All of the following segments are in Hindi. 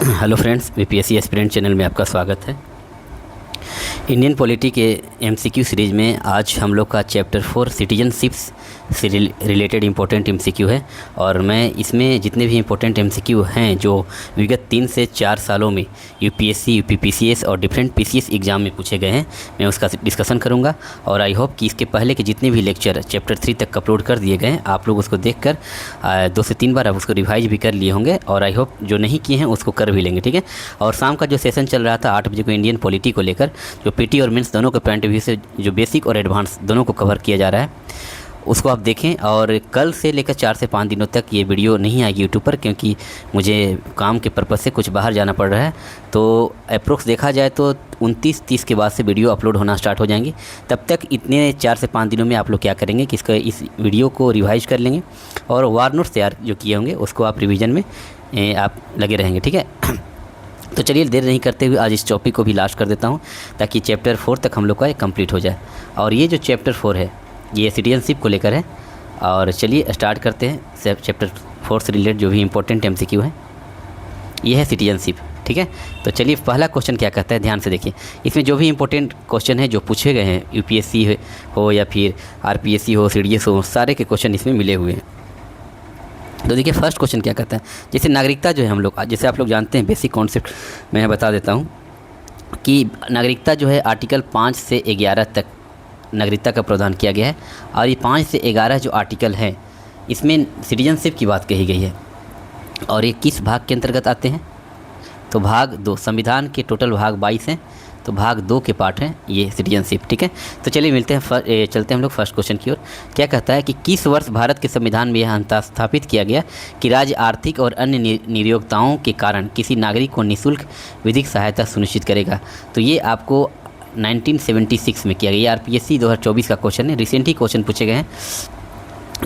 Hello friends, BPSC aspirant channel में आपका स्वागत है। इंडियन पॉलिटी के एमसीक्यू सीरीज़ में आज हम लोग का चैप्टर 4 सिटीजनशिप्स से रिलेटेड इम्पोर्टेंट एमसीक्यू है। और मैं इसमें जितने भी इम्पोर्टेंट एमसीक्यू हैं जो विगत 3 से 4 सालों में यूपीएससी, यूपीपीसीएस और डिफरेंट पीसीएस एग्ज़ाम में पूछे गए हैं, मैं उसका डिस्कशन करूंगा। और आई होप कि इसके पहले के जितने भी लेक्चर चैप्टर 3 तक अपलोड कर दिए गए हैं, आप लोग उसको देख कर 2 से 3 बार आप उसको रिवाइज भी कर लिए होंगे, और आई होप जो नहीं किए हैं उसको कर भी लेंगे, ठीक है। और शाम का जो सेशन चल रहा था 8 बजे को इंडियन पॉलिटी को लेकर, जो पीटी और मेंस दोनों के पॉइंट ऑफ व्यू से जो बेसिक और एडवांस दोनों को कवर किया जा रहा है, उसको आप देखें। और कल से लेकर 4 से 5 दिनों तक ये वीडियो नहीं आएगी यूट्यूब पर, क्योंकि मुझे काम के पर्पज़ से कुछ बाहर जाना पड़ रहा है। तो अप्रोक्स देखा जाए तो 29-30 के बाद से वीडियो अपलोड होना स्टार्ट हो जाएंगी। तब तक इतने 4 से 5 दिनों में आप लोग क्या करेंगे कि इस वीडियो को रिवाइज कर लेंगे, और वार नोट्स तैयार जो किए होंगे उसको आप रिविज़न में आप लगे रहेंगे, ठीक है। तो चलिए देर नहीं करते हुए आज इस टॉपिक को भी लास्ट कर देता हूँ, ताकि चैप्टर 4 तक हम लोग का कंप्लीट हो जाए। और ये जो चैप्टर 4 है ये सिटीजनशिप को लेकर है। और चलिए स्टार्ट करते हैं चैप्टर 4 से रिलेटेड जो भी इम्पोर्टेंट एमसीक्यू है। ये है सिटीजनशिप, ठीक है। तो चलिए पहला क्वेश्चन क्या कहता है, ध्यान से देखिए। इसमें जो भी इम्पोर्टेंट क्वेश्चन है जो पूछे गए हैं, यूपीएससी हो या फिर आरपीएससी हो, सीडीएस हो, सारे के क्वेश्चन इसमें मिले हुए हैं। तो देखिए फर्स्ट क्वेश्चन क्या कहता है, जैसे नागरिकता जो है हम लोग, जैसे आप लोग जानते हैं बेसिक कॉन्सेप्ट मैं बता देता हूँ कि नागरिकता जो है आर्टिकल 5 से 11 तक नागरिकता का प्रावधान किया गया है। और ये 5 से 11 जो आर्टिकल हैं इसमें सिटीजनशिप की बात कही गई है। और ये किस भाग के अंतर्गत आते हैं, तो भाग 2। संविधान के टोटल भाग 22 हैं, तो भाग 2 के पार्ट हैं ये सिटीजनशिप, ठीक है। तो चलिए चलते हैं हम लोग फर्स्ट क्वेश्चन की ओर। क्या कहता है कि किस वर्ष भारत के संविधान में यह स्थापित किया गया कि राज्य आर्थिक और अन्य नियोक्ताओं के कारण किसी नागरिक को निःशुल्क विधिक सहायता सुनिश्चित करेगा। तो ये आपको 1976 में किया गया। ये आरपीएससी 2024 का क्वेश्चन है, रिसेंट ही क्वेश्चन पूछे गए हैं।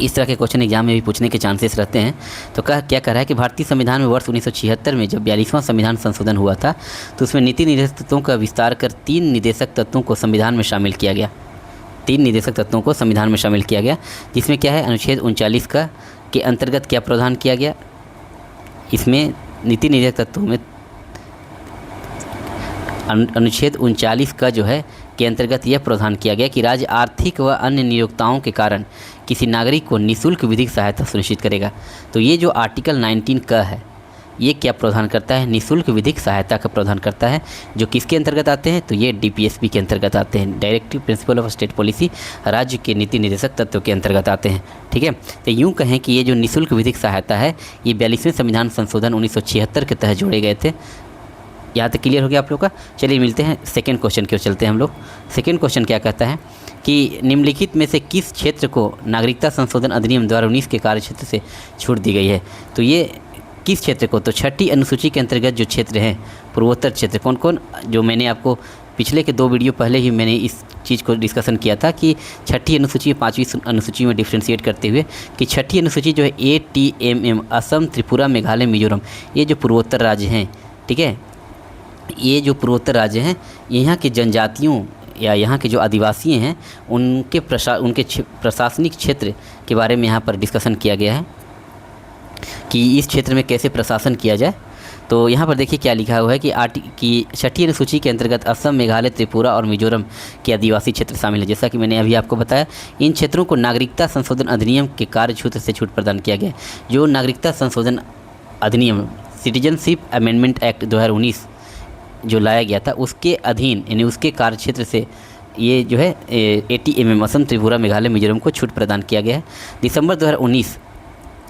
इस तरह के क्वेश्चन एग्जाम में भी पूछने के चांसेस रहते हैं। तो क्या कह रहा है कि भारतीय संविधान में वर्ष 1976 में जब 42वां संविधान संशोधन हुआ था, तो उसमें नीति निर्देशक तत्वों का विस्तार कर 3 निदेशक तत्वों को संविधान में शामिल किया गया। 3 निदेशक तत्वों को संविधान में शामिल किया गया, जिसमें क्या है, अनुच्छेद 39 का के अंतर्गत क्या प्रावधान किया गया। इसमें नीति निर्देशक तत्वों में अनुच्छेद 39 का जो है के अंतर्गत यह प्रावधान किया गया कि राज्य आर्थिक व अन्य नियोक्ताओं के कारण किसी नागरिक को निःशुल्क विधिक सहायता सुनिश्चित करेगा। तो ये जो आर्टिकल 19 का है ये क्या प्रावधान करता है, निःशुल्क विधिक सहायता का प्रावधान करता है। जो किसके अंतर्गत आते हैं, तो ये डीपीएसपी के अंतर्गत आते हैं, directive principle of state policy, राज्य के नीति निर्देशक तत्व के अंतर्गत आते हैं, ठीक है। तो यूँ कहें कि ये जो निःशुल्क विधिक सहायता है ये 42वें संविधान संशोधन 1976 के तहत जोड़े गए थे। यहाँ तक क्लियर हो गया आप लोग का। चलिए मिलते हैं सेकंड क्वेश्चन की ओर चलते हैं हम लोग। सेकंड क्वेश्चन क्या कहता है कि निम्नलिखित में से किस क्षेत्र को नागरिकता संशोधन अधिनियम 2019 के कार्य क्षेत्र से छूट दी गई है। तो ये किस क्षेत्र को, तो 6ठी अनुसूची के अंतर्गत जो क्षेत्र हैं पूर्वोत्तर क्षेत्र, कौन कौन, जो मैंने आपको पिछले के 2 वीडियो पहले ही मैंने इस चीज़ को डिस्कशन किया था कि 6ठी अनुसूची 5वीं अनुसूची में डिफ्रेंशिएट करते हुए कि 6ठी अनुसूची जो है ATMM, असम, त्रिपुरा, मेघालय, मिजोरम, ये जो पूर्वोत्तर राज्य हैं, ठीक है, ये जो पूर्वोत्तर राज्य हैं, यहाँ के जनजातियों या यहाँ के जो आदिवासी हैं उनके प्रशासनिक क्षेत्र के बारे में यहाँ पर डिस्कशन किया गया है कि इस क्षेत्र में कैसे प्रशासन किया जाए। तो यहाँ पर देखिए क्या लिखा हुआ है कि 6ठी अनुसूची के अंतर्गत असम, मेघालय, त्रिपुरा और मिजोरम के आदिवासी क्षेत्र शामिल है। जैसा कि मैंने अभी आपको बताया, इन क्षेत्रों को नागरिकता संशोधन अधिनियम के कार्य क्षेत्र से छूट प्रदान किया गया है। जो नागरिकता संशोधन अधिनियम, सिटीजनशिप अमेंडमेंट एक्ट 2019 जो लाया गया था, उसके अधीन यानी उसके कार्य क्षेत्र से ये जो है ATMM, असम, त्रिपुरा, मेघालय, मिजोरम को छूट प्रदान किया गया है। दिसंबर 2019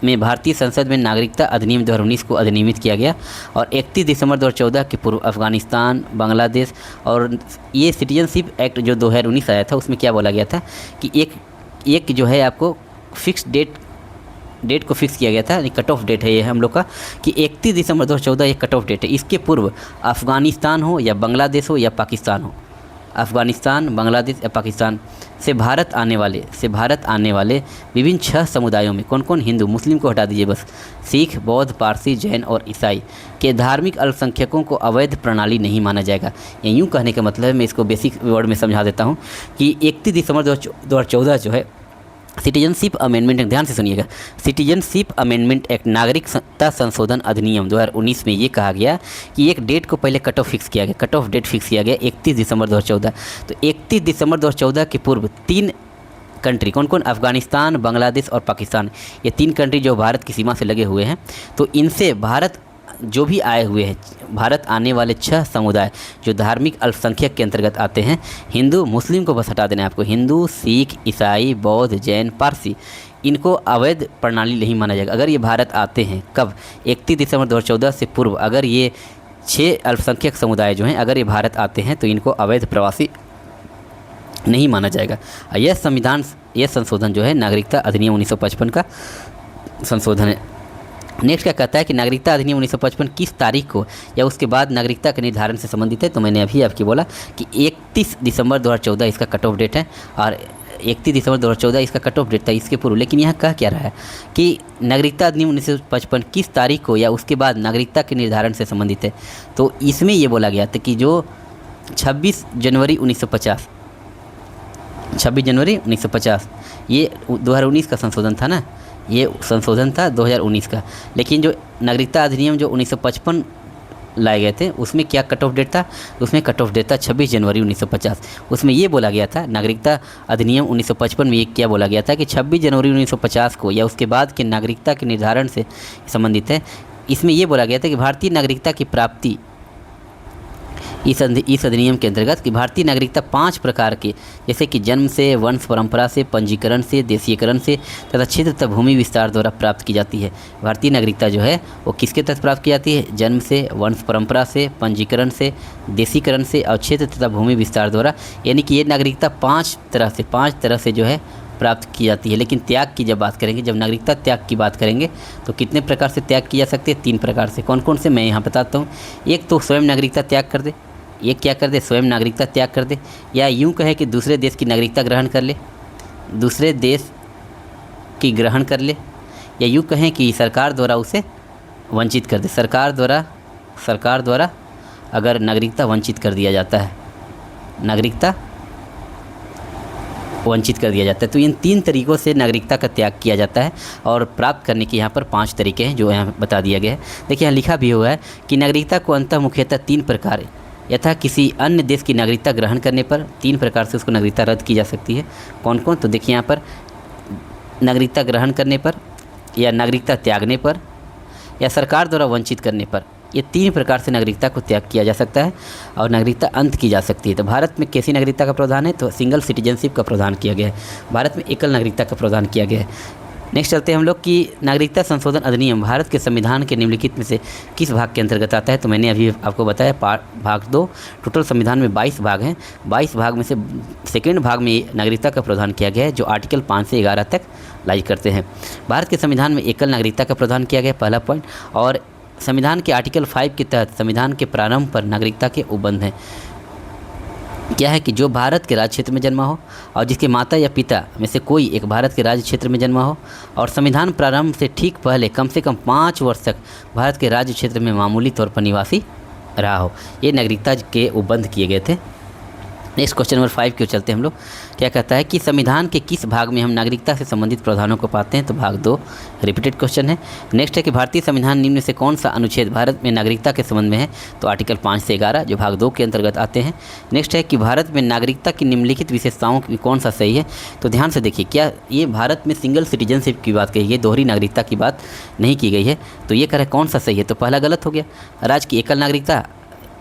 में भारतीय संसद में नागरिकता अधिनियम 2019 को अधिनियमित किया गया, और 31 दिसंबर 2014 के पूर्व अफ़गानिस्तान, बांग्लादेश, और ये सिटीजनशिप एक्ट जो 2019 आया था उसमें क्या बोला गया था कि एक जो है आपको फिक्स डेट को फिक्स किया गया था, कट ऑफ डेट है ये हम लोग का कि 31 दिसंबर 2014 ये कट ऑफ डेट है। इसके पूर्व अफ़गानिस्तान हो या बांग्लादेश हो या पाकिस्तान हो, अफ़गानिस्तान, बांग्लादेश या पाकिस्तान से भारत आने वाले विभिन्न 6 समुदायों में कौन कौन, हिंदू, मुस्लिम को हटा दीजिए बस, सिख, बौद्ध, पारसी, जैन और ईसाई के धार्मिक अल्पसंख्यकों को अवैध प्रणाली नहीं माना जाएगा। ये यूँ कहने का मतलब है, मैं इसको बेसिक वर्ड में समझा देता हूँ कि 31 दिसंबर 2014 जो है सिटीजनशिप अमेंडमेंट, ध्यान से सुनिएगा, सिटीजनशिप अमेंडमेंट एक्ट नागरिकता संशोधन अधिनियम 2019 में ये कहा गया कि एक डेट को पहले कट ऑफ फिक्स किया गया, कट ऑफ डेट फिक्स किया गया 31 दिसंबर 2014। तो 31 दिसंबर 2014 के पूर्व 3 कंट्री, कौन कौन, अफ़गानिस्तान, बांग्लादेश और पाकिस्तान, ये 3 कंट्री जो भारत की सीमा से लगे हुए हैं, तो इनसे भारत जो भी आए हुए हैं, भारत आने वाले 6 समुदाय जो धार्मिक अल्पसंख्यक के अंतर्गत आते हैं, हिंदू मुस्लिम को बस हटा देना है आपको, हिंदू, सिख, ईसाई, बौद्ध, जैन, पारसी, इनको अवैध प्रणाली नहीं माना जाएगा। अगर ये भारत आते हैं कब, 31 दिसंबर 2014 से पूर्व, अगर ये 6 अल्पसंख्यक समुदाय जो हैं अगर ये भारत आते हैं तो इनको अवैध प्रवासी नहीं माना जाएगा। यह संशोधन जो है नागरिकता अधिनियम 1955 का संशोधन है। नेक्स्ट क्या कहता है कि नागरिकता अधिनियम 1955 किस तारीख को या उसके बाद नागरिकता के निर्धारण से संबंधित है। तो मैंने अभी आपकी बोला कि 31 दिसंबर 2014 इसका कट ऑफ डेट है और 31 दिसंबर 2014 इसका कट ऑफ डेट था इसके पूर्व। लेकिन यहाँ कह क्या रहा है कि नागरिकता अधिनियम 1955 किस तारीख को या उसके बाद नागरिकता के निर्धारण से संबंधित है। तो इसमें ये बोला गया था कि जो 26 जनवरी 1950 ये 2019 का संशोधन था ना, ये संशोधन था 2019 का। लेकिन जो नागरिकता अधिनियम जो 1955 लाए गए थे उसमें क्या कट ऑफ डेट था, उसमें कट ऑफ डेट था 26 जनवरी 1950। उसमें ये बोला गया था, नागरिकता अधिनियम 1955 में ये क्या बोला गया था कि 26 जनवरी 1950 को या उसके बाद के नागरिकता के निर्धारण से संबंधित है। इसमें ये बोला गया था कि भारतीय नागरिकता की प्राप्ति इस अधिनियम के अंतर्गत कि भारतीय नागरिकता 5 प्रकार के, जैसे कि जन्म से, वंश परंपरा से, पंजीकरण से, देशीयकरण से तथा क्षेत्र तथा भूमि विस्तार द्वारा प्राप्त की जाती है। भारतीय नागरिकता जो है वो किसके तहत प्राप्त की जाती है, जन्म से, वंश परंपरा से, पंजीकरण से, देशीकरण से और क्षेत्र तथा भूमि विस्तार द्वारा। यानी कि ये नागरिकता 5 तरह से जो है प्राप्त की जाती है। लेकिन त्याग की जब बात करेंगे, जब नागरिकता त्याग की बात करेंगे तो कितने प्रकार से त्याग की जा सकती है, 3 प्रकार से। कौन कौन से मैं यहाँ बताता हूँ। एक तो स्वयं नागरिकता त्याग कर दे, ये क्या कर दे, स्वयं नागरिकता त्याग कर दे, या यूँ कहे कि दूसरे देश की नागरिकता ग्रहण कर ले, दूसरे देश की ग्रहण कर ले, या यूँ कहें कि सरकार द्वारा उसे वंचित कर दे। सरकार द्वारा अगर नागरिकता वंचित कर दिया जाता है, नागरिकता वंचित कर दिया जाता है, तो इन 3 तरीक़ों से नागरिकता का त्याग किया जाता है। और प्राप्त करने के यहाँ पर 5 तरीके हैं जो यहाँ बता दिया गया है। देखिए यहाँ लिखा भी हुआ है कि नागरिकता को अंततः मुख्यतः 3 प्रकार, यथा किसी अन्य देश की नागरिकता ग्रहण करने पर 3 प्रकार से उसको नागरिकता रद्द की जा सकती है। कौन कौन, तो देखिए यहाँ पर नागरिकता ग्रहण करने पर, या नागरिकता त्यागने पर, या सरकार द्वारा वंचित करने पर, ये 3 प्रकार से नागरिकता को त्याग किया जा सकता है और नागरिकता अंत की जा सकती है। तो भारत में कैसी नागरिकता का प्रावधान है, तो सिंगल सिटीजनशिप का प्रावधान किया गया है। भारत में एकल नागरिकता का प्रावधान किया गया है। नेक्स्ट चलते हैं हम लोग कि नागरिकता संशोधन अधिनियम भारत के संविधान के निम्नलिखित में से किस भाग के अंतर्गत आता है। तो मैंने अभी आपको बताया भाग 2, टोटल संविधान में 22 भाग हैं। 22 भाग में से सेकेंड भाग में नागरिकता का प्रावधान किया गया है जो आर्टिकल 5 से 11 तक लाई करते हैं। भारत के संविधान में एकल नागरिकता का प्रावधान किया गया, पहला पॉइंट। और संविधान के आर्टिकल 5 के तहत संविधान के प्रारंभ पर नागरिकता के उपबंध हैं। क्या है कि जो भारत के राज्य क्षेत्र में जन्मा हो और जिसके माता या पिता में से कोई एक भारत के राज्य क्षेत्र में जन्मा हो और संविधान प्रारंभ से ठीक पहले कम से कम 5 वर्ष तक भारत के राज्य क्षेत्र में मामूली तौर पर निवासी रहा हो, ये नागरिकता के उपबंध किए गए थे। नेक्स्ट क्वेश्चन नंबर 5 की ओर चलते हैं हम लोग। क्या कहता है कि संविधान के किस भाग में हम नागरिकता से संबंधित प्रावधानों को पाते हैं, तो भाग 2 रिपीटेड क्वेश्चन है। नेक्स्ट है कि भारतीय संविधान निम्न से कौन सा अनुच्छेद भारत में नागरिकता के संबंध में है, तो आर्टिकल 5 से 11 जो भाग 2 के अंतर्गत आते हैं। नेक्स्ट है कि भारत में नागरिकता की निम्नलिखित विशेषताओं की कौन सा सही है, तो ध्यान से देखिए क्या ये भारत में सिंगल सिटीजनशिप की बात कही है, दोहरी नागरिकता की बात नहीं की गई है। तो ये कह रहा है कौन सा सही है, तो पहला गलत हो गया, राज्य की एकल नागरिकता,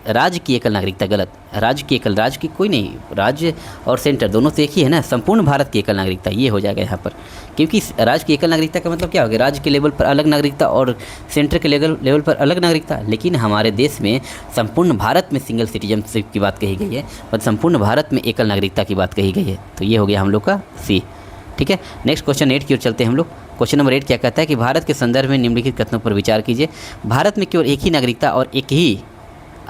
राज्य की एकल नागरिकता गलत, राज्य की कोई नहीं, राज्य और सेंटर दोनों से एक ही है ना, संपूर्ण भारत की एकल नागरिकता ये हो जाएगा यहाँ पर, क्योंकि राज्य की एकल नागरिकता का मतलब क्या हो गया, राज्य के लेवल पर अलग नागरिकता और सेंटर के लेवल पर अलग नागरिकता। लेकिन हमारे देश में संपूर्ण भारत में सिंगल सिटीजनशिप की बात कही गई है और संपूर्ण भारत में एकल नागरिकता की बात कही गई है, तो ये हो गया हम लोग का सी। ठीक है, नेक्स्ट क्वेश्चन 8 की ओर चलते हैं हम लोग। क्वेश्चन नंबर 8 क्या कहता है कि भारत के संदर्भ में निम्नलिखित कथनों पर विचार कीजिए। भारत में केवल एक ही नागरिकता और एक ही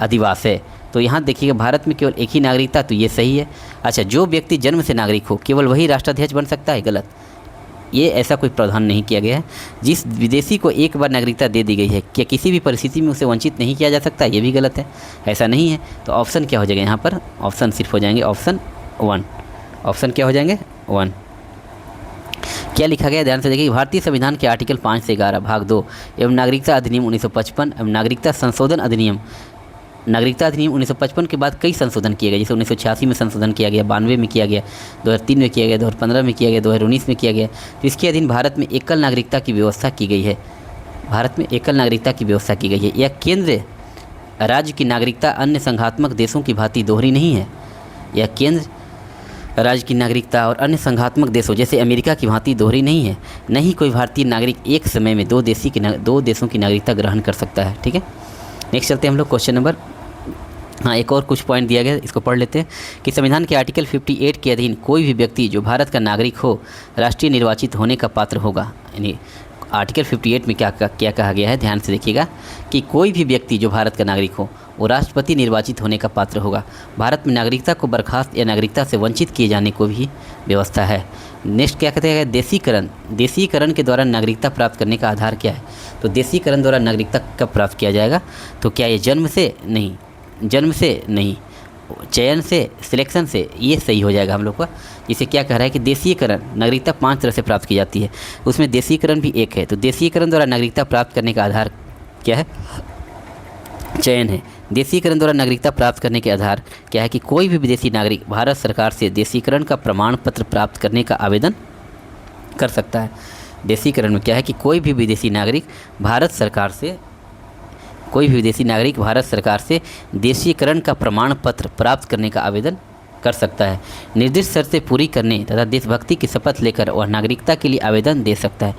अधिवास है, तो यहाँ देखिएगा भारत में केवल एक ही नागरिकता, तो ये सही है। अच्छा, जो व्यक्ति जन्म से नागरिक हो केवल वही राष्ट्राध्यक्ष बन सकता है, गलत, ये ऐसा कोई प्रावधान नहीं किया गया है। जिस विदेशी को एक बार नागरिकता दे दी गई है क्या किसी भी परिस्थिति में उसे वंचित नहीं किया जा सकता, ये भी गलत है, ऐसा नहीं है। तो ऑप्शन क्या हो जाएगा यहाँ पर, ऑप्शन सिर्फ हो जाएंगे ऑप्शन 1, ऑप्शन क्या हो जाएंगे 1। क्या लिखा गया, ध्यान से देखिए। भारतीय संविधान के आर्टिकल 5 से 11 भाग 2 एवं नागरिकता अधिनियम 1955 एवं नागरिकता संशोधन अधिनियम, नागरिकता अधिनियम 1955 के बाद कई संशोधन किए गए, जैसे 1986 में संशोधन किया गया, 92 में किया गया, 2003 में किया गया, 2015 में किया गया, 2019 में किया गया। तो इसके अधीन भारत में एकल नागरिकता की व्यवस्था की गई है। भारत में एकल नागरिकता की व्यवस्था की गई है। यह केंद्र राज्य की नागरिकता अन्य संघात्मक देशों की भांति दोहरी नहीं है। यह केंद्र राज्य की नागरिकता और अन्य संघात्मक देशों जैसे अमेरिका की भांति दोहरी नहीं है। नहीं कोई भारतीय नागरिक एक समय में दो देशों की नागरिकता ग्रहण कर सकता है। ठीक है, नेक्स्ट चलते हैं हम लोग क्वेश्चन नंबर, हाँ एक और कुछ पॉइंट दिया गया, इसको पढ़ लेते हैं कि संविधान के आर्टिकल 58 के अधीन कोई भी व्यक्ति जो भारत का नागरिक हो राष्ट्रीय निर्वाचित होने का पात्र होगा। यानी आर्टिकल 58 में क्या कहा गया है, ध्यान से देखिएगा कि कोई भी व्यक्ति जो भारत का नागरिक हो वो राष्ट्रपति निर्वाचित होने का पात्र होगा। भारत में नागरिकता को बर्खास्त या नागरिकता से वंचित किए जाने को भी व्यवस्था है। नेक्स्ट क्या कहते हैं, देशीकरण। देशीकरण के द्वारा नागरिकता प्राप्त करने का आधार क्या है? तो देशीकरण द्वारा नागरिकता कब प्राप्त किया जाएगा? तो क्या ये जन्म से? नहीं, जन्म से नहीं, चयन से, सिलेक्शन से, ये सही हो जाएगा हम लोग का। इसे क्या कह रहा है कि देशीकरण, नागरिकता 5 तरह से प्राप्त की जाती है, उसमें देशीकरण भी एक है। तो देशीकरण द्वारा नागरिकता प्राप्त करने का आधार क्या है? चयन है। देशीकरण द्वारा नागरिकता प्राप्त करने के आधार क्या है कि कोई भी विदेशी नागरिक भारत सरकार से देशीकरण का प्रमाण पत्र प्राप्त करने का आवेदन कर सकता है। देशीकरण में क्या है कि कोई भी विदेशी नागरिक भारत सरकार से देशीकरण का प्रमाण पत्र प्राप्त करने का आवेदन कर सकता है। निर्दिष्ट शर्तें पूरी करने तथा देशभक्ति की शपथ लेकर वह नागरिकता के लिए आवेदन दे सकता है।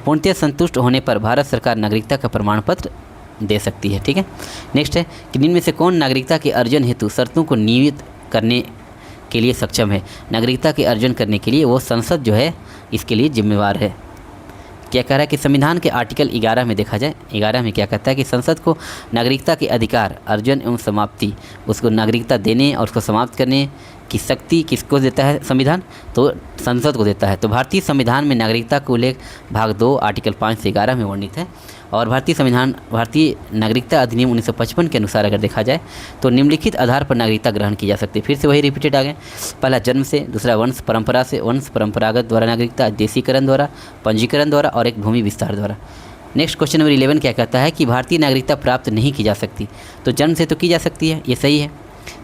पूर्णतः संतुष्ट होने पर भारत सरकार नागरिकता का प्रमाण पत्र दे सकती है। ठीक है, नेक्स्ट है कि निम्न में से कौन नागरिकता के अर्जन हेतु शर्तों को नियमित करने के लिए सक्षम है? नागरिकता के अर्जन करने के लिए वो संसद जो है इसके लिए जिम्मेवार है। क्या कह रहा है कि संविधान के आर्टिकल 11 में देखा जाए, 11 में क्या कहता है कि संसद को नागरिकता के अधिकार, अर्जन एवं समाप्ति, उसको नागरिकता देने और उसको समाप्त करने की शक्ति किसको देता है? संविधान, तो संसद को देता है। तो भारतीय संविधान में नागरिकता का उल्लेख भाग 2 आर्टिकल 5 से 11 में वर्णित है। और भारतीय नागरिकता अधिनियम 1955 के अनुसार अगर देखा जाए तो निम्नलिखित आधार पर नागरिकता ग्रहण की जा सकती है। फिर से वही रिपीटेड आ गए, पहला जन्म से, दूसरा वंश परंपरा से, वंश परंपरागत द्वारा नागरिकता, देशीकरण द्वारा, पंजीकरण द्वारा और एक भूमि विस्तार द्वारा। नेक्स्ट क्वेश्चन नंबर 11 क्या कहता है कि भारतीय नागरिकता प्राप्त नहीं की जा सकती। तो जन्म से तो की जा सकती है, ये सही है।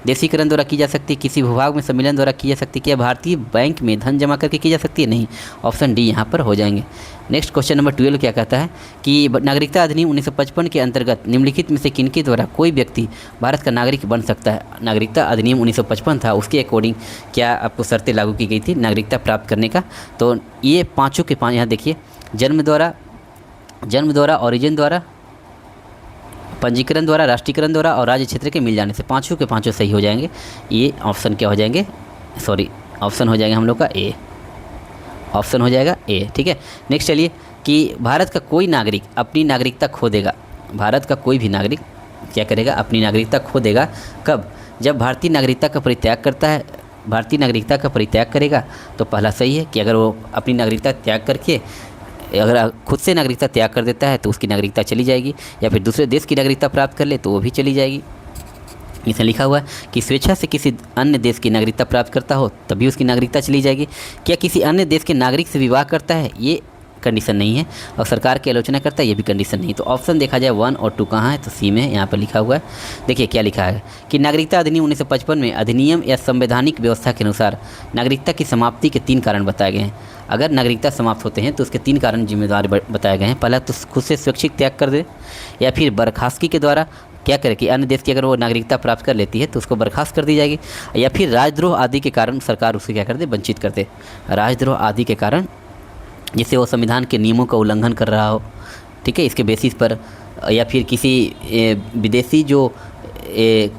देशीकरण द्वारा की जा सकती है, किसी भूभाग में सम्मेलन द्वारा की जा सकती है। क्या भारतीय बैंक में धन जमा करके की जा सकती है? नहीं, ऑप्शन डी यहाँ पर हो जाएंगे। नेक्स्ट क्वेश्चन नंबर 12 क्या कहता है कि नागरिकता अधिनियम 1955 के अंतर्गत निम्नलिखित में से किनके द्वारा कोई व्यक्ति भारत का नागरिक बन सकता है? नागरिकता अधिनियम 1955 था, उसके अकॉर्डिंग क्या आपको शर्तें लागू की गई थी नागरिकता प्राप्त करने का? तो ये पाँचों के पाँच यहाँ देखिए, जन्म द्वारा, ओरिजिन द्वारा, पंजीकरण द्वारा, राष्ट्रीयकरण द्वारा और राज्य क्षेत्र के मिल जाने से पाँचों के पाँचों सही हो जाएंगे। ये ऑप्शन क्या हो जाएंगे? ऑप्शन हो जाएगा हम लोग का ए, ऑप्शन हो जाएगा ए। ठीक है, नेक्स्ट चलिए कि भारत का कोई नागरिक अपनी नागरिकता खो देगा। भारत का कोई भी नागरिक क्या करेगा? अपनी नागरिकता खो देगा। कब? जब भारतीय नागरिकता का परित्याग करता है, भारतीय नागरिकता का परित्याग करेगा। तो पहला सही है कि अगर वो अपनी नागरिकता त्याग करके अगर खुद से नागरिकता त्याग कर देता है तो उसकी नागरिकता चली जाएगी, या फिर दूसरे देश की नागरिकता प्राप्त कर ले तो वो भी चली जाएगी। इसमें लिखा हुआ है कि स्वेच्छा से किसी अन्य देश की नागरिकता प्राप्त करता हो तभी उसकी नागरिकता चली जाएगी। क्या किसी अन्य देश के नागरिक से विवाह करता है? ये कंडीशन नहीं है। और सरकार की आलोचना करता है, ये भी कंडीशन नहीं है। तो ऑप्शन देखा जाए 1 और 2 कहाँ है? तो सी में यहाँ पर लिखा हुआ है। देखिए क्या लिखा है कि नागरिकता अधिनियम 1955 में अधिनियम या संवैधानिक व्यवस्था के अनुसार नागरिकता की समाप्ति के 3 कारण बताए गए हैं। अगर नागरिकता समाप्त होते हैं तो उसके 3 कारण जिम्मेदार बताए गए हैं। पहला तो खुद से स्वैच्छिक त्याग कर दे, या फिर बर्खास्तगी के द्वारा क्या करे कि अन्य देश की अगर वो नागरिकता प्राप्त कर लेती है तो उसको बर्खास्त कर दी जाएगी, या फिर राजद्रोह आदि के कारण सरकार उससे क्या कर दे? वंचित कर दे। राजद्रोह आदि के कारण, जिससे वो संविधान के नियमों का उल्लंघन कर रहा हो, ठीक है, इसके बेसिस पर, या फिर किसी विदेशी जो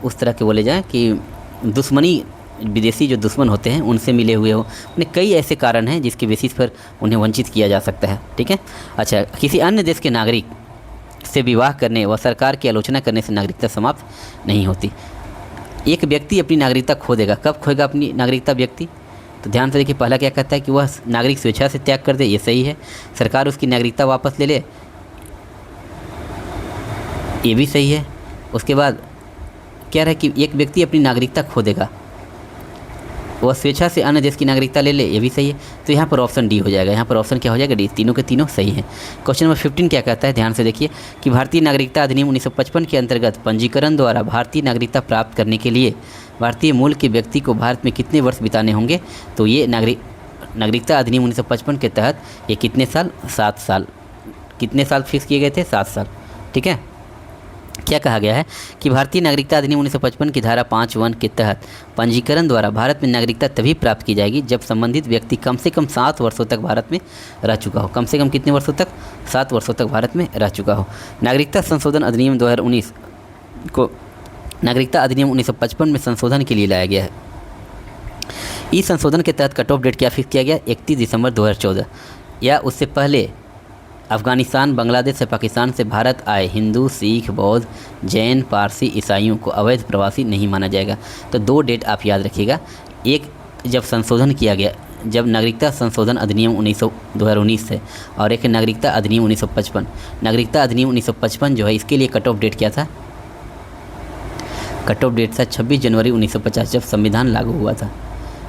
उस तरह के बोले जाएँ कि दुश्मनी, विदेशी जो दुश्मन होते हैं उनसे मिले हुए हो, उन्हें कई ऐसे कारण हैं जिसके बेसिस पर उन्हें वंचित किया जा सकता है। ठीक है, अच्छा, किसी अन्य देश के नागरिक से विवाह करने व सरकार की आलोचना करने से नागरिकता समाप्त नहीं होती। एक व्यक्ति अपनी नागरिकता खो देगा। कब खोएगा अपनी नागरिकता व्यक्ति? तो ध्यान से देखिए, पहला क्या कहता है कि वह नागरिक स्वेच्छा से त्याग कर दे, ये सही है। सरकार उसकी नागरिकता वापस ले ले, ये भी सही है। उसके बाद क्या रहा कि एक व्यक्ति अपनी नागरिकता खो देगा, वह स्वेच्छा से अन्य देश की नागरिकता ले ले, ये भी सही है। तो यहाँ पर ऑप्शन डी हो जाएगा। यहाँ पर ऑप्शन क्या हो जाएगा? डी। तीनों के तीनों सही हैं। क्वेश्चन नंबर 15 क्या कहता है, ध्यान से देखिए कि भारतीय नागरिकता अधिनियम 1955 के अंतर्गत पंजीकरण द्वारा भारतीय नागरिकता प्राप्त करने के लिए भारतीय मूल के व्यक्ति को भारत में कितने वर्ष बिताने होंगे? तो ये नागरिकता अधिनियम 1955 के तहत ये कितने साल? 7 साल। कितने साल फिक्स किए गए थे? 7 साल। ठीक है। क्या कहा गया है कि भारतीय नागरिकता अधिनियम 1955 की धारा 5(1) के तहत पंजीकरण द्वारा भारत में नागरिकता तभी प्राप्त की जाएगी जब संबंधित व्यक्ति कम से कम 7 वर्षों तक भारत में रह चुका हो। कम से कम कितने वर्षों तक? 7 वर्षों तक भारत में रह चुका हो। नागरिकता संशोधन अधिनियम 2019 को नागरिकता अधिनियम 1955 में संशोधन के लिए लाया गया है। इस संशोधन के तहत कट ऑफ डेट क्या फिक्स किया गया? 31 दिसंबर 2014 या उससे पहले अफगानिस्तान, बांग्लादेश और पाकिस्तान से भारत आए हिंदू, सिख, बौद्ध, जैन, पारसी, ईसाइयों को अवैध प्रवासी नहीं माना जाएगा। तो 2 डेट आप याद रखिएगा। एक जब संशोधन किया गया, जब नागरिकता संशोधन अधिनियम 2019 है, और एक नागरिकता अधिनियम 1955। नागरिकता अधिनियम 1955 जो है इसके लिए कट ऑफ डेट क्या था? कट ऑफ डेट था 26 जनवरी 1950 जब संविधान लागू हुआ था।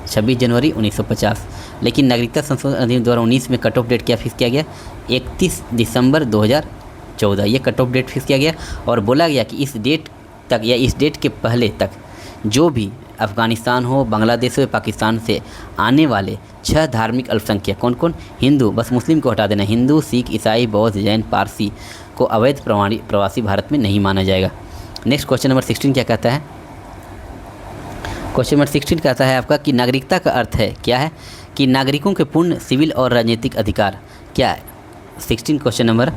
26 जनवरी 1950। लेकिन नागरिकता संशोधन अधिनियम 2019 में कट ऑफ डेट क्या फिक्स किया गया? 31 दिसंबर 2014 ये कट ऑफ डेट फिक्स किया गया और बोला गया कि इस डेट तक या इस डेट के पहले तक जो भी अफ़गानिस्तान हो, बांग्लादेश हो, पाकिस्तान से आने वाले 6 धार्मिक अल्पसंख्यक कौन कौन? हिंदू, बस मुस्लिम को हटा देना, हिंदू, सिख, ईसाई, बौद्ध, जैन, पारसी को अवैध प्रवासी भारत में नहीं माना जाएगा। नेक्स्ट क्वेश्चन नंबर 16 क्या कहता है? क्वेश्चन नंबर 16 कहता है आपका कि नागरिकता का अर्थ है क्या है? कि नागरिकों के पूर्ण सिविल और राजनीतिक अधिकार क्या है? 16 क्वेश्चन नंबर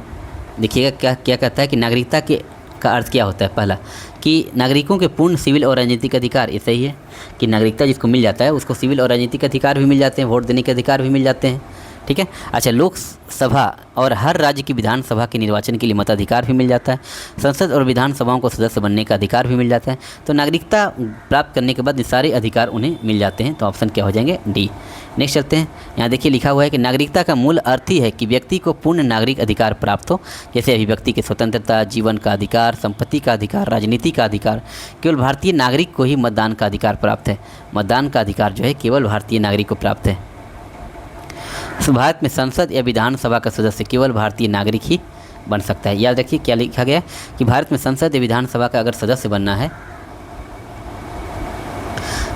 देखिएगा क्या कहता है कि नागरिकता का अर्थ क्या होता है? पहला कि नागरिकों के पूर्ण सिविल और राजनीतिक अधिकार, ये सही है कि नागरिकता जिसको मिल जाता है उसको सिविल और राजनीतिक अधिकार भी मिल जाते हैं, वोट देने के अधिकार भी मिल जाते हैं। ठीक है। अच्छा, लोकसभा और हर राज्य की विधानसभा के निर्वाचन के लिए मताधिकार भी मिल जाता है। संसद और विधानसभाओं को सदस्य बनने का अधिकार भी मिल जाता है। तो नागरिकता प्राप्त करने के बाद ये सारे अधिकार उन्हें मिल जाते हैं। तो ऑप्शन क्या हो जाएंगे? डी। नेक्स्ट चलते हैं। यहाँ देखिए लिखा हुआ है कि नागरिकता का मूल अर्थ ही है कि व्यक्ति को पूर्ण नागरिक अधिकार प्राप्त हो, जैसे अभिव्यक्ति की स्वतंत्रता, जीवन का अधिकार, संपत्ति का अधिकार, राजनीति का अधिकार। केवल भारतीय नागरिक को ही मतदान का अधिकार प्राप्त है। मतदान का अधिकार जो है केवल भारतीय नागरिक को प्राप्त है। भारत में संसद या विधानसभा का सदस्य केवल भारतीय नागरिक ही बन सकता है। याद रखिए क्या लिखा गया कि भारत में संसद या विधानसभा का अगर सदस्य बनना है,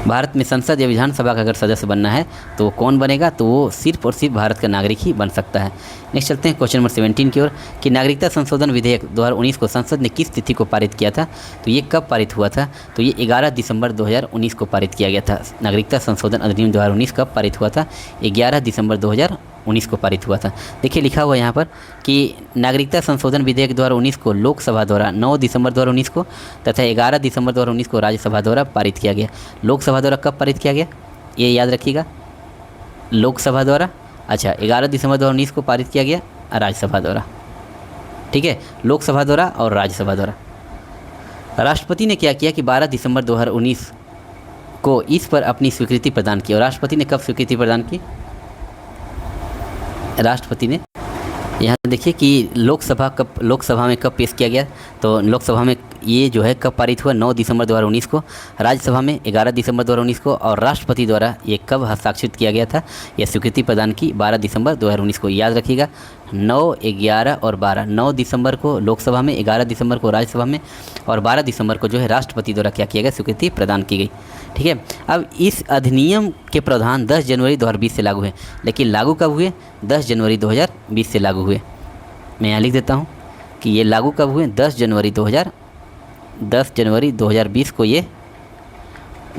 भारत में संसद या विधानसभा का अगर सदस्य बनना है तो वो कौन बनेगा? तो वो सिर्फ और सिर्फ भारत का नागरिक ही बन सकता है। नेक्स्ट चलते हैं क्वेश्चन नंबर 17 की ओर कि नागरिकता संशोधन विधेयक 2019 को संसद ने किस तिथि को पारित किया था? तो ये कब पारित हुआ था? तो ये 11 दिसंबर 2019 को पारित किया गया था। नागरिकता संशोधन अधिनियम 2019 कब पारित हुआ था? 11 दिसंबर 2019 को पारित हुआ था। देखिए लिखा हुआ यहाँ पर कि नागरिकता संशोधन विधेयक 2019 को लोकसभा द्वारा 9 दिसंबर 2019 को तथा 11 दिसंबर 2019 को राज्यसभा द्वारा पारित किया गया। लोकसभा द्वारा कब पारित किया गया? ये याद रखिएगा, लोकसभा द्वारा। अच्छा, 11 दिसंबर 2019 को पारित किया गया राज्यसभा द्वारा। ठीक है, लोकसभा द्वारा और राज्यसभा द्वारा। राष्ट्रपति ने क्या किया कि 12 दिसंबर 2019 को इस पर अपनी स्वीकृति प्रदान की। और राष्ट्रपति ने कब स्वीकृति प्रदान की? राष्ट्रपति ने यहाँ देखिए कि लोकसभा में कब पेश किया गया? तो लोकसभा में ये जो है कब पारित हुआ? 9 दिसंबर 2019 को। राज्यसभा में 11 दिसंबर 2019 को। और राष्ट्रपति द्वारा ये कब हस्ताक्षरित किया गया था? यह स्वीकृति प्रदान की 12 दिसंबर 2019 को। याद रखिएगा 9, 11 और 12। 9 दिसंबर को लोकसभा में, 11 दिसंबर को राज्यसभा में और 12 दिसंबर को जो है राष्ट्रपति द्वारा क्या किया गया? स्वीकृति प्रदान की गई। ठीक है। अब इस अधिनियम के प्रावधान 10 जनवरी 2020 से लागू है, लेकिन लागू कब हुए? 10 जनवरी 2020 से लागू हुए। मैं यहाँ लिख देता हूँ कि ये लागू कब हुए? 10 जनवरी 2020 को ये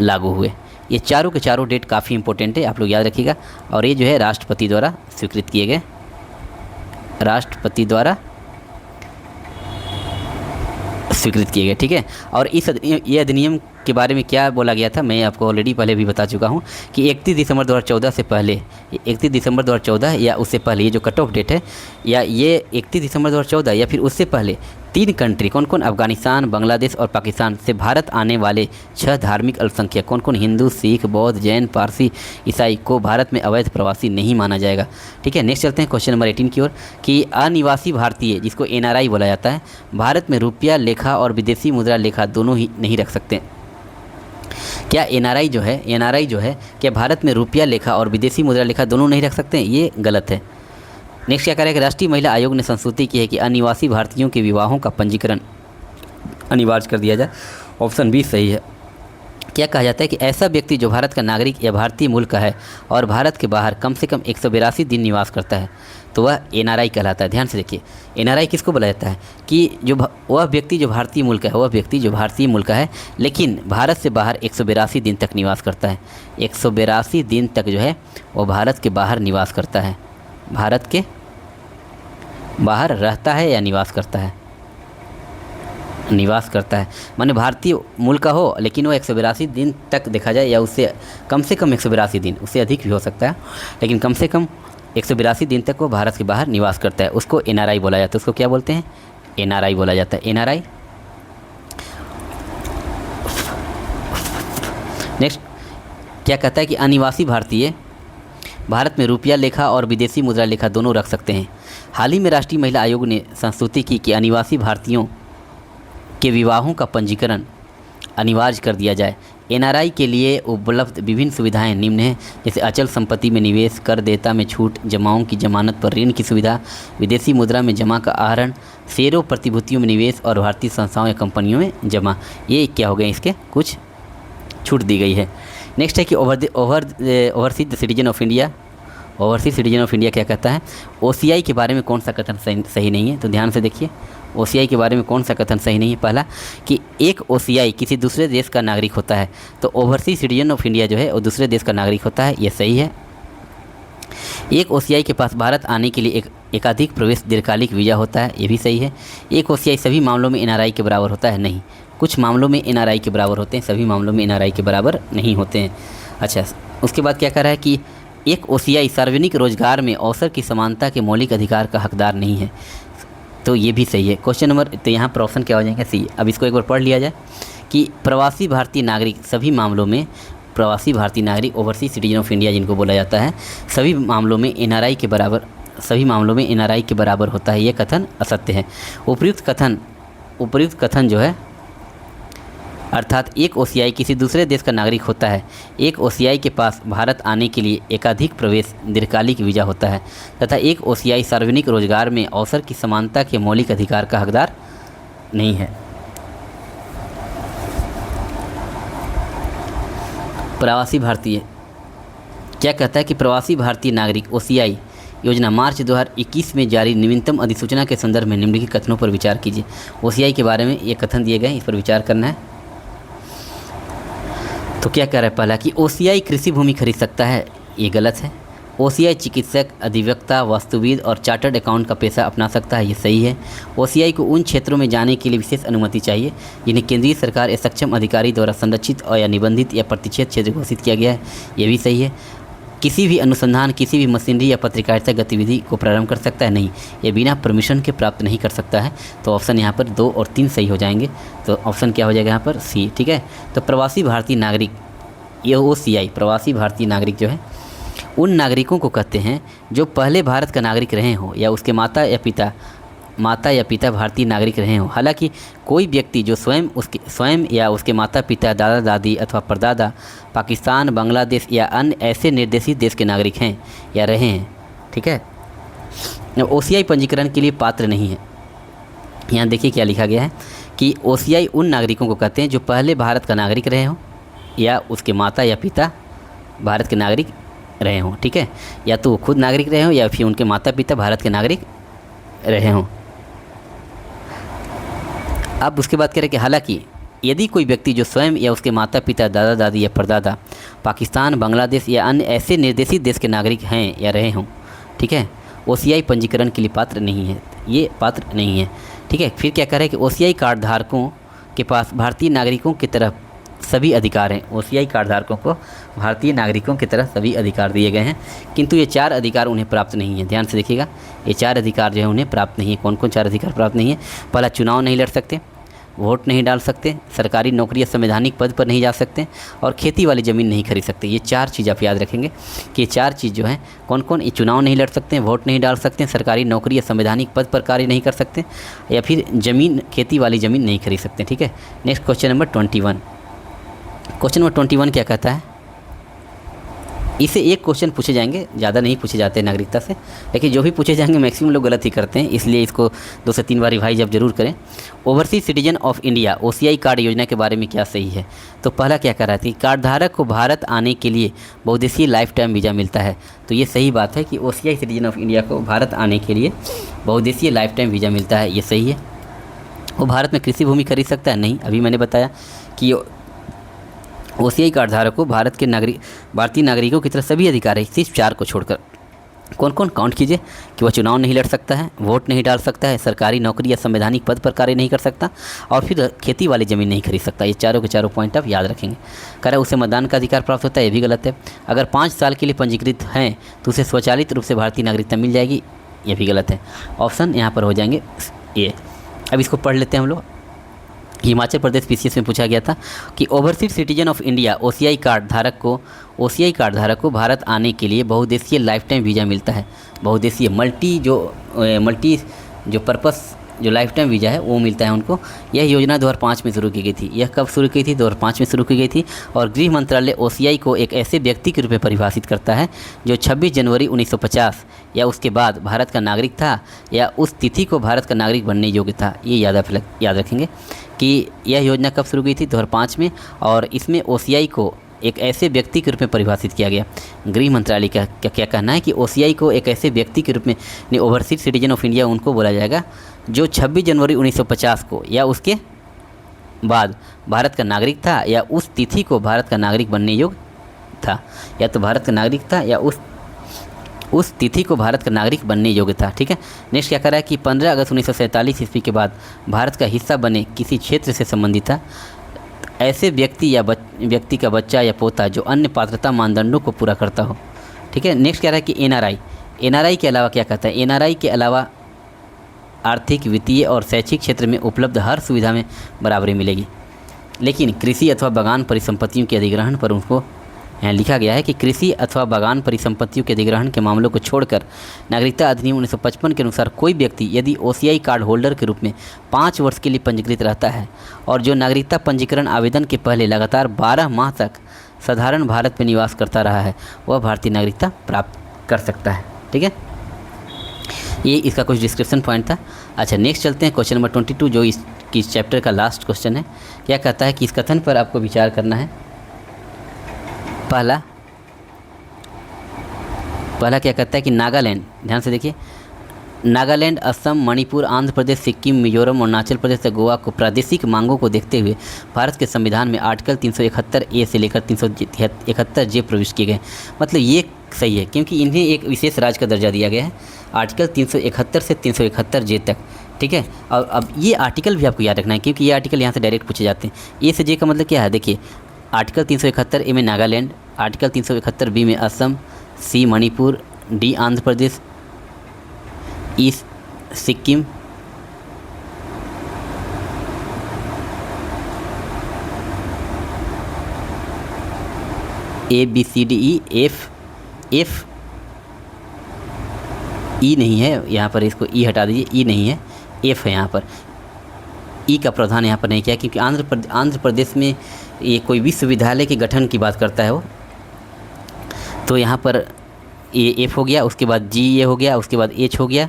लागू हुए। ये चारों के चारों डेट काफ़ी इंपॉर्टेंट है, आप लोग याद रखिएगा। और ये जो है राष्ट्रपति द्वारा स्वीकृत किए गए, राष्ट्रपति द्वारा स्वीकृत किए गए। ठीक है। और ये अधिनियम के बारे में क्या बोला गया था, मैं आपको ऑलरेडी पहले भी बता चुका हूँ कि 31 दिसंबर 2014 से पहले, 31 दिसंबर 2014 या उससे पहले, ये जो कट ऑफ डेट है, या ये 31 दिसंबर 2014 या फिर उससे पहले 3 कंट्री कौन कौन? अफगानिस्तान, बांग्लादेश और पाकिस्तान से भारत आने वाले 6 धार्मिक अल्पसंख्यक कौन कौन? हिंदू, सिख, बौद्ध, जैन, पारसी, ईसाई को भारत में अवैध प्रवासी नहीं माना जाएगा। ठीक है। नेक्स्ट चलते हैं क्वेश्चन नंबर 18 की ओर कि अनिवासी भारतीय, जिसको NRI बोला जाता है, भारत में रुपया लेखा और विदेशी मुद्रा लेखा दोनों ही नहीं रख सकते। क्या एनआरआई जो है क्या भारत में रुपया लेखा और विदेशी मुद्रा लेखा दोनों नहीं रख सकते हैं? ये गलत है। नेक्स्ट क्या करेगा, राष्ट्रीय महिला आयोग ने संस्तुति की है कि अनिवासी भारतीयों के विवाहों का पंजीकरण अनिवार्य कर दिया जाए। ऑप्शन बी सही है। क्या कहा जाता है कि ऐसा व्यक्ति जो भारत का नागरिक या भारतीय मूल का है और भारत के बाहर कम से कम 182 दिन निवास करता है तो वह एनआरआई कहलाता है। ध्यान से देखिए, एनआरआई किसको बोला जाता है कि वह व्यक्ति जो भारतीय मूल का है, वह व्यक्ति जो भारतीय मूल का है लेकिन भारत से बाहर 182 दिन तक निवास करता है। 182 दिन तक जो है वह भारत के बाहर निवास करता है। भारत के बाहर रहता है या निवास करता है? निवास करता है, माने भारतीय मूल का हो लेकिन वो 182 दिन तक देखा जाए या उससे कम से कम 182 दिन, उससे अधिक भी हो सकता है लेकिन कम से कम 182 दिन तक वो भारत के बाहर निवास करता है, उसको एनआरआई बोला जाता है। उसको क्या बोलते हैं? एनआरआई बोला जाता है। एनआरआई। नेक्स्ट क्या कहता है कि अनिवासी भारतीय भारत में रुपया लेखा और विदेशी मुद्रा लेखा दोनों रख सकते हैं। हाल ही में राष्ट्रीय महिला आयोग ने संस्तुति की कि अनिवासी भारतीयों के विवाहों का पंजीकरण अनिवार्य कर दिया जाए। एनआरआई के लिए उपलब्ध विभिन्न सुविधाएं निम्न हैं, जैसे अचल संपत्ति में निवेश, कर देयता में छूट, जमाओं की जमानत पर ऋण की सुविधा, विदेशी मुद्रा में जमा का आहरण, शेयरों प्रतिभूतियों में निवेश और भारतीय संस्थाओं या कंपनियों में जमा। ये क्या हो गए, इसके कुछ छूट दी गई है। नेक्स्ट है कि overseas citizen of India. Overseas citizen of India क्या कहता है? ओसीआई के बारे में कौन सा कथन सही नहीं है? तो ध्यान से देखिए, ओसीआई के बारे में कौन सा कथन सही नहीं है? पहला कि एक ओसीआई किसी दूसरे देश का नागरिक होता है, तो ओवरसीज सिटीजन ऑफ इंडिया जो है वो दूसरे देश का नागरिक होता है, ये सही है। एक ओसीआई के पास भारत आने के लिए एकाधिक प्रवेश दीर्घकालिक वीज़ा होता है, ये भी सही है। एक ओसीआई सभी मामलों में एनआरआई के बराबर होता है, नहीं, कुछ मामलों में एनआरआई के बराबर होते हैं, सभी मामलों में एनआरआई के बराबर नहीं होते हैं। अच्छा, उसके बाद क्या कह रहा है कि एक ओसीआई सार्वजनिक रोजगार में अवसर की समानता के मौलिक अधिकार का हकदार नहीं है, तो ये भी सही है। क्वेश्चन नंबर, तो यहाँ पर ऑप्शन क्या हो जाएगा? सी। अब इसको एक बार पढ़ लिया जाए कि प्रवासी भारतीय नागरिक सभी मामलों में, प्रवासी भारतीय नागरिक ओवरसीज सिटीजन ऑफ इंडिया जिनको बोला जाता है, सभी मामलों में एनआरआई के बराबर, सभी मामलों में एनआरआई के बराबर होता है, ये कथन असत्य है। उपयुक्त कथन जो है, अर्थात एक ओसीआई किसी दूसरे देश का नागरिक होता है, एक ओसीआई के पास भारत आने के लिए एकाधिक प्रवेश दीर्घकालिक वीज़ा होता है तथा एक ओसीआई सार्वजनिक रोजगार में अवसर की समानता के मौलिक अधिकार का हकदार नहीं है। प्रवासी भारतीय क्या कहता है कि प्रवासी भारतीय नागरिक ओसीआई योजना मार्च 2021 में जारी नवीनतम अधिसूचना के संदर्भ में निम्नलिखित कथनों पर विचार कीजिए। ओसीआई के बारे में ये कथन दिए गए, इस पर विचार करना है। तो क्या कह रहा है? पहला कि ओसीआई कृषि भूमि खरीद सकता है, ये गलत है। ओसीआई चिकित्सक, अधिवक्ता, वास्तुविद और चार्टर्ड अकाउंट का पेशा अपना सकता है, ये सही है। ओसीआई को उन क्षेत्रों में जाने के लिए विशेष अनुमति चाहिए जिन्हें केंद्रीय सरकार या सक्षम अधिकारी द्वारा संरक्षित और या निबंधित या प्रतिच्छेद क्षेत्र घोषित किया गया है, ये भी सही है। किसी भी अनुसंधान, किसी भी मशीनरी या पत्रकारिता गतिविधि को प्रारंभ कर सकता है, नहीं, ये बिना परमिशन के प्राप्त नहीं कर सकता है। तो ऑप्शन यहाँ पर 2 और 3 सही हो जाएंगे, तो ऑप्शन क्या हो जाएगा यहाँ पर? सी। ठीक है, तो प्रवासी भारतीय नागरिक, ये ओसीआई प्रवासी भारतीय नागरिक जो है उन नागरिकों को कहते हैं जो पहले भारत का नागरिक रहे हों या उसके माता या पिता भारतीय नागरिक रहे हों। हालांकि कोई व्यक्ति जो स्वयं या उसके माता पिता, दादा दादी अथवा परदादा पाकिस्तान, बांग्लादेश या अन्य ऐसे निर्देशित देश के नागरिक हैं या रहे हैं, ठीक है, ओसीआई पंजीकरण के लिए पात्र नहीं है। यहाँ देखिए क्या लिखा गया है कि ओसीआई उन नागरिकों को कहते हैं जो पहले भारत का नागरिक रहे हों या उसके माता या पिता भारत के नागरिक रहे हों, ठीक है, या तो वो खुद नागरिक रहे हों या फिर उनके माता पिता भारत के नागरिक रहे हों। अब उसके बाद कह रहे हैं कि हालांकि यदि कोई व्यक्ति जो स्वयं या उसके माता पिता, दादा दादी या परदादा पाकिस्तान, बांग्लादेश या अन्य ऐसे निर्देशित देश के नागरिक हैं या रहे हों, ठीक है, ओसीआई पंजीकरण के लिए पात्र नहीं है, ये पात्र नहीं है, ठीक है। फिर क्या कह रहे हैं कि ओसीआई कार्ड धारकों के पास भारतीय नागरिकों की तरह सभी अधिकार हैं। ओसीआई कार्ड धारकों को भारतीय नागरिकों की तरह सभी अधिकार दिए गए हैं, किंतु ये 4 अधिकार उन्हें प्राप्त नहीं है। ध्यान से देखिएगा, ये 4 अधिकार जो है उन्हें प्राप्त नहीं है। कौन कौन 4 अधिकार प्राप्त नहीं है? पहला, चुनाव नहीं लड़ सकते, वोट नहीं डाल सकते, सरकारी नौकरी या संवैधानिक पद पर नहीं जा सकते और खेती वाली ज़मीन नहीं खरीद सकते। ये 4 चीज़ आप याद रखेंगे कि ये 4 चीज़ जो हैं कौन कौन? ये चुनाव नहीं लड़ सकते, वोट नहीं डाल सकते, सरकारी नौकरी या संवैधानिक पद पर कार्य नहीं कर सकते या फिर ज़मीन, खेती वाली ज़मीन नहीं खरीद सकते, ठीक है। Next question number 21, question number 21 क्या कहता है, इसे एक क्वेश्चन पूछे जाएंगे, ज़्यादा नहीं पूछे जाते नागरिकता से, लेकिन जो भी पूछे जाएंगे मैक्सिमम लोग गलत ही करते हैं, इसलिए इसको 2 से 3 बार रिवाइज आप जरूर करें। Overseas citizen of India OCI card योजना के बारे में क्या सही है। तो पहला क्या कह रहा था कि कार्ड धारक को भारत आने के लिए बहुउद्देशीय लाइफ टाइम वीज़ा मिलता है। तो ये सही बात है कि OCI सिटीजन ऑफ इंडिया को भारत आने के लिए बहुउद्देशीय लाइफ टाइम वीज़ा मिलता है, ये सही है। वो भारत में कृषि भूमि खरीद सकता है, नहीं, अभी मैंने बताया कि OCI कार्ड धारक को भारतीय नागरिकों की तरह सभी अधिकार है, सिर्फ 4 को छोड़कर। कौन कौन, काउंट कीजिए कि वह चुनाव नहीं लड़ सकता है, वोट नहीं डाल सकता है, सरकारी नौकरी या संवैधानिक पद पर कार्य नहीं कर सकता, और फिर खेती वाली ज़मीन नहीं खरीद सकता। ये चारों के चारों पॉइंट आप याद रखेंगे। कह रहा है उसे मतदान का अधिकार प्राप्त होता है, ये भी गलत है। अगर 5 साल के लिए पंजीकृत हैं तो उसे स्वचालित रूप से भारतीय नागरिकता मिल जाएगी, ये भी गलत है। ऑप्शन यहाँ पर हो जाएंगे ये। अब इसको पढ़ लेते हैं हम लोग। हिमाचल प्रदेश PCS में पूछा गया था कि overseas citizen of India OCI card धारक को भारत आने के लिए बहुउद्देशीय लाइफ टाइम वीज़ा मिलता है। बहुउद्देशीय मल्टी जो पर्पस जो लाइफ टाइम वीज़ा है वो मिलता है उनको। यह योजना 2005 में शुरू की गई थी। यह कब शुरू की थी? 2005 में शुरू की गई थी। और गृह मंत्रालय OCI को एक ऐसे व्यक्ति के रूप में परिभाषित करता है जो 26 जनवरी 1950 या उसके बाद भारत का नागरिक था या उस तिथि को भारत का नागरिक बनने योग्य था। ये याद रखेंगे कि यह योजना कब शुरू की थी, 2005 में। और इसमें OCI को एक ऐसे व्यक्ति के रूप में परिभाषित किया गया। गृह मंत्रालय का क्या कहना है कि OCI को एक ऐसे व्यक्ति के रूप में ओवरसीज सिटीजन ऑफ इंडिया उनको बोला जाएगा जो 26 जनवरी 1950 को या उसके बाद भारत का नागरिक था या उस तिथि को भारत का नागरिक बनने योग्य था। या तो भारत का नागरिक था या उस तिथि को भारत का नागरिक बनने योग्य था। ठीक है। नेक्स्ट क्या कर रहा है कि 15 अगस्त 1947 ईस्वी के बाद भारत का हिस्सा बने किसी क्षेत्र से संबंधित था ऐसे व्यक्ति का बच्चा या पोता जो अन्य पात्रता मानदंडों को पूरा करता हो। ठीक है। नेक्स्ट क्या रहा है कि NRI के अलावा क्या कहता है, NRI के अलावा आर्थिक, वित्तीय और शैक्षिक क्षेत्र में उपलब्ध हर सुविधा में बराबरी मिलेगी, लेकिन कृषि अथवा बागान परिसंपत्तियों के अधिग्रहण पर उनको यहाँ लिखा गया है कि कृषि अथवा बागान परिसंपत्तियों के अधिग्रहण के मामलों को छोड़कर नागरिकता अधिनियम 1955 के अनुसार कोई व्यक्ति यदि OCI कार्ड होल्डर के रूप में 5 वर्ष के लिए पंजीकृत रहता है और जो नागरिकता पंजीकरण आवेदन के पहले लगातार 12 माह तक साधारण भारत में निवास करता रहा है, वह भारतीय नागरिकता प्राप्त कर सकता है। ठीक है। ये इसका कुछ डिस्क्रिप्शन पॉइंट था। अच्छा, नेक्स्ट चलते हैं क्वेश्चन नंबर 22 जो इस चैप्टर का लास्ट क्वेश्चन है। क्या कहता है कि इस कथन पर आपको विचार करना है। पहला क्या कहता है कि नागालैंड, ध्यान से देखिए, नागालैंड, असम, मणिपुर, आंध्र प्रदेश, सिक्किम, मिजोरम, अरुणाचल प्रदेश से गोवा को प्रादेशिक मांगों को देखते हुए भारत के संविधान में आर्टिकल 371A से लेकर 371J प्रविष्ट किए गए। मतलब ये सही है क्योंकि इन्हें एक विशेष राज्य का दर्जा दिया गया है आर्टिकल 371 से 371J तक। ठीक है। और अब ये आर्टिकल भी आपको याद रखना है क्योंकि ये आर्टिकल यहाँ से डायरेक्ट पूछे जाते हैं। A से J का मतलब क्या है, देखिए, आर्टिकल 371A में नागालैंड, आर्टिकल 371B में Assam, C Manipur, D Andhra Pradesh, E Sikkim, ABCDE, F E नहीं है यहाँ पर, इसको E हटा दीजिए, E नहीं है, F है यहाँ पर। E का प्रावधान यहाँ पर नहीं किया क्योंकि आंध्र प्रदेश में ये कोई विश्वविद्यालय के गठन की बात करता है वो, तो यहाँ पर ये F हो गया, उसके बाद G ये हो गया, उसके बाद H हो गया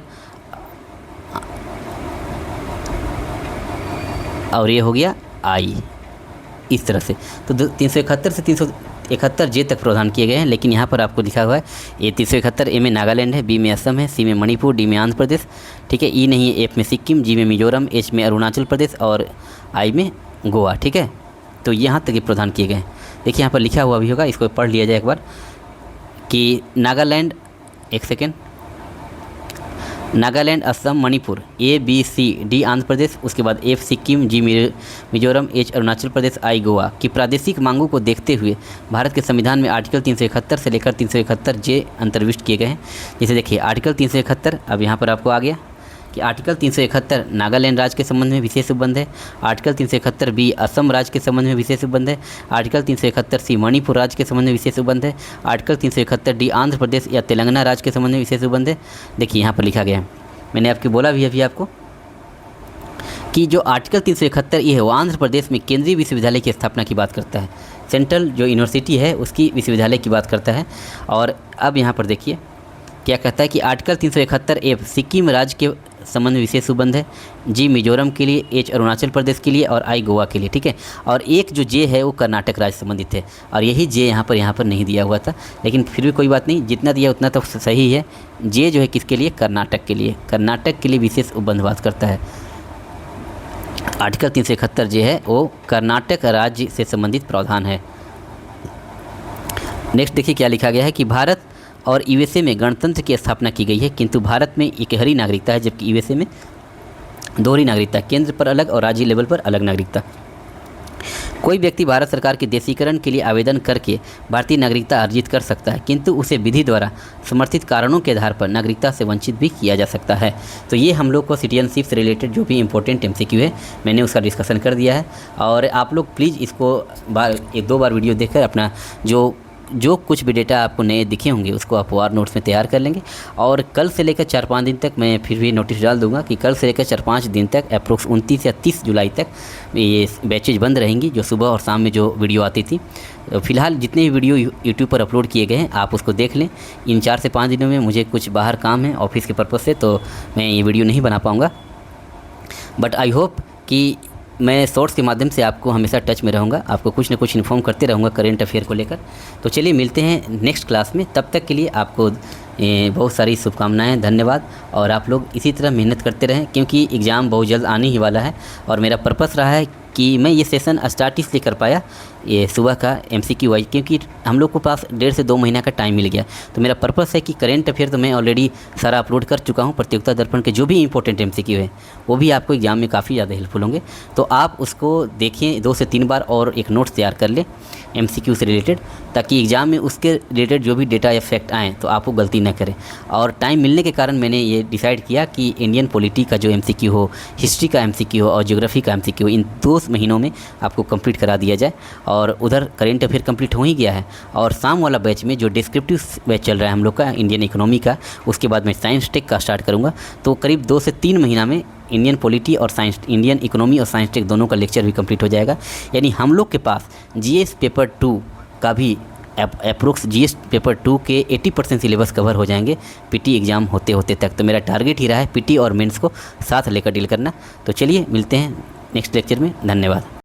और ये हो गया I, इस तरह से। तो 371 से 371J तक प्रावधान किए गए हैं, लेकिन यहाँ पर आपको लिखा हुआ है ये 371A में नागालैंड है, B में असम है, C में मणिपुर, D में आंध्र प्रदेश। ठीक है। E नहीं है, F में सिक्किम, G में मिजोरम, H में अरुणाचल प्रदेश और I में गोवा। ठीक है। तो यहाँ तक ये प्रावधान किए गए हैं। देखिए यहाँ पर लिखा हुआ भी होगा, इसको पढ़ लिया जाए एक बार कि नागालैंड, एक सेकेंड, नागालैंड, असम, मणिपुर, ABCD आंध्र प्रदेश, उसके बाद F Sikkim, G Mizoram, H Arunachal Pradesh, I Goa की प्रादेशिक मांगों को देखते हुए भारत के संविधान में आर्टिकल 371 से लेकर 371J अंतर्विष्ट किए गए हैं। जैसे देखिए आर्टिकल 371, अब यहाँ पर आपको आ गया कि आर्टिकल 371 नागालैंड राज्य के संबंध में विशेष उपबंध है, आर्टिकल 371B असम राज्य के संबंध में विशेष उपबंध है, आर्टिकल 371C मणिपुर राज्य के संबंध में विशेष उपबंध है, आर्टिकल 371D आंध्र प्रदेश या तेलंगाना राज्य के संबंध में विशेष उपबंध है। देखिए यहाँ पर लिखा गया है, मैंने आपको बोला भी अभी आपको कि जो आर्टिकल 371 ये है वो आंध्र प्रदेश में केंद्रीय विश्वविद्यालय की स्थापना की बात करता है। सेंट्रल जो यूनिवर्सिटी है उसकी विश्वविद्यालय की बात करता है। और अब यहाँ पर देखिए क्या कहता है कि आर्टिकल 371 सिक्किम राज्य के संबंध में विशेष सुबंध है, जी मिजोरम के लिए, एच अरुणाचल प्रदेश के लिए और आई गोवा के लिए, ठीक है। और एक जो जे है वो कर्नाटक राज्य संबंधित है और यही जे यहाँ पर नहीं दिया हुआ था, लेकिन फिर भी कोई बात नहीं, जितना दिया उतना तो सही है। जे जो है किसके लिए, कर्नाटक के लिए विशेष उपबंध बात करता है। आर्टिकल 371 जो है वो कर्नाटक राज्य से संबंधित प्रावधान है। नेक्स्ट देखिए क्या लिखा गया है कि भारत और यूएसए में गणतंत्र की स्थापना की गई है, किंतु भारत में एकहरी नागरिकता है जबकि यूएसए में दोहरी नागरिकता, केंद्र पर अलग और राज्य लेवल पर अलग नागरिकता। कोई व्यक्ति भारत सरकार के देशीकरण के लिए आवेदन करके भारतीय नागरिकता अर्जित कर सकता है, किंतु उसे विधि द्वारा समर्थित कारणों के आधार पर नागरिकता से वंचित भी किया जा सकता है। तो ये हम लोग को सिटीजनशिप से रिलेटेड जो भी इंपॉर्टेंट एमसीक्यू है मैंने उसका डिस्कशन कर दिया है। और आप लोग प्लीज़ इसको एक दो बार वीडियो देखकर अपना जो कुछ भी डेटा आपको नए दिखे होंगे उसको आप वार नोट्स में तैयार कर लेंगे। और कल से लेकर 4-5 दिन तक मैं फिर भी नोटिस डाल दूंगा कि कल से लेकर 4-5 दिन तक अप्रोक्स 29 या 30 जुलाई तक ये बैचेज बंद रहेंगी, जो सुबह और शाम में जो वीडियो आती थी। फ़िलहाल जितने भी वीडियो यूट्यूब पर अपलोड किए गए हैं आप उसको देख लें। इन 4 से 5 दिनों में मुझे कुछ बाहर काम है ऑफिस के पर्पज़ से, तो मैं ये वीडियो नहीं बना पाऊँगा, बट आई होप कि मैं शॉर्ट्स के माध्यम से आपको हमेशा टच में रहूँगा, आपको कुछ ना कुछ इन्फॉर्म करते रहूँगा करेंट अफेयर को लेकर। तो चलिए मिलते हैं नेक्स्ट क्लास में, तब तक के लिए आपको बहुत सारी शुभकामनाएं, धन्यवाद। और आप लोग इसी तरह मेहनत करते रहें क्योंकि एग्ज़ाम बहुत जल्द आने ही वाला है। और मेरा पर्पस रहा है कि मैं ये सेशन स्टार्ट इसलिए कर पाया ये सुबह का एमसीक्यू वाइज, क्योंकि हम लोग को पास 1.5 से 2 महीना का टाइम मिल गया। तो मेरा पर्पस है कि करेंट अफेयर तो मैं ऑलरेडी सारा अपलोड कर चुका हूँ, प्रतियोगिता दर्पण के जो भी इंपॉर्टेंट एमसीक्यू है वो भी आपको एग्ज़ाम में काफ़ी ज़्यादा हेल्पफुल होंगे। तो आप उसको देखें 2 से 3 बार और एक नोट्स तैयार कर लें एमसीक्यू से रिलेटेड, ताकि एग्ज़ाम में उसके रिलेटेड जो भी डेटा या फैक्ट आएँ तो आप वो गलती ना करें। और टाइम मिलने के कारण मैंने ये डिसाइड किया कि इंडियन पॉलिटी का जो एमसीक्यू हो, हिस्ट्री का एमसीक्यू हो और ज्योग्राफी का एमसीक्यू हो, इन 2 महीनों में आपको कंप्लीट करा दिया जाए। और उधर करेंट अफेयर कंप्लीट हो ही गया है और शाम वाला बैच में जो डिस्क्रिप्टिव बैच चल रहा है हम लोग का इंडियन इकोनॉमी का, उसके बाद मैं साइंस टेक का स्टार्ट करूँगा। तो करीब 2 से 3 महीना में इंडियन पॉलिटी और साइंस, इंडियन इकोनॉमी और साइंस टेक दोनों का लेक्चर भी कंप्लीट हो जाएगा। यानी हम लोग के पास जीएस पेपर 2 का भी अप्रोक्स जीएस पेपर 2 के 80% सिलेबस कवर हो जाएंगे पीटी एग्ज़ाम होते होते तक। तो मेरा टारगेट ही रहा है पीटी और मेंस को साथ लेकर डील करना। तो चलिए मिलते हैं नेक्स्ट लेक्चर में, धन्यवाद।